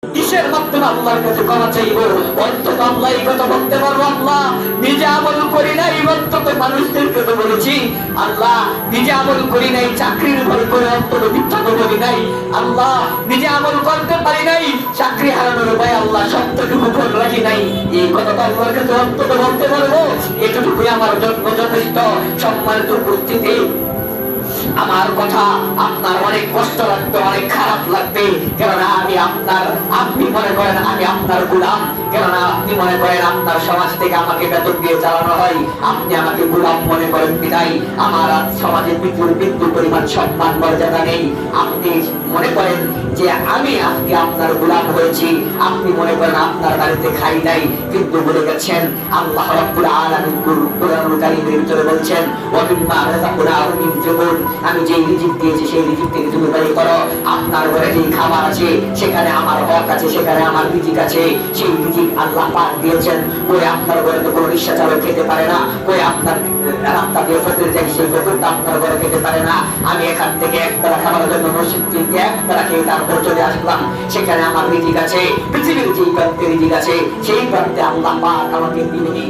কিসের মাধ্যমে আল্লাহর কাছে ক্ষমা চাইব? অন্তত আল্লাহ এই কথা বলতে পারবো, আল্লাহ নিজে আমল করি নাই, অন্তত মানুষদেরকে তো বলেছি। আল্লাহ নিজে আমল করি নাই, চাকরির ভর করে অন্তত মিথ্যা তো বলি নাই। আল্লাহ নিজে আমল করতে পারি নাই, চাকরি হারানোর ভয় আল্লাহ সত্যটুকু খোঁজ রাখি নাই। এই কথা তো আল্লাহর কাছে অন্তত বলতে পারবো। এটুকুই আমার জন্য যথেষ্ট। সম্মানিত উপস্থিতি, আমার কথা আপনার অনেক কষ্ট লাগবে, অনেক খারাপ লাগবে, কেননা আমি আপনার, আপনি মনে করেন আমি আপনার গোলাম, কেননা আপনি মনে করেন আপনার সমাজ থেকে আমাকে বেতন দিয়ে চালানো হয়, আপনি আমাকে গোলাম মনে করেন বিদায় আমার সমাজে বিন্দু পরিমাণ সম্মান মর্যাদা নেই। আপনি মনে করেন যে আমি আজকে আপনার গোলাম হয়েছি, আপনি মনে করেন আপনার বাড়িতে খাই নাই, কিন্তু বলে গেছেন আল্লাহ রাব্বুল আলামিন কুরআনুল কারীমের ভিতরে বলছেন ওয়া মিম্মা রাযাকনাহুম ইউনফিকুন, আমি যেই রিজিক দিয়েছি সেই রিজিক থেকে তুমি ব্যয় করো। আপনার ঘরে যেই খাবার আছে সেখানে আমার হক আছে, সেখানে আমার রিজিক আছে, সেই রিজিক আল্লাহ পাক দিয়েছেন। ওই আপনার ঘরে তো কোনো রিকশা চালক খেতে পারে না, ওই আপনার রাস্তা দিয়ে ফকির যায় সেই ফকিরটা আপনার ঘরে খেতে পারে না। আমি এখান থেকে একবেলা খাবারের জন্য মসজিদ থেকে একবেলা খেয়ে তারপর চলে আসলাম, সেখানে আমার রিজিক আছে। পৃথিবীর যেই প্রান্তে রিজিক আছে সেই প্রান্তে আল্লাহ পাক আমাকে দিবেনি।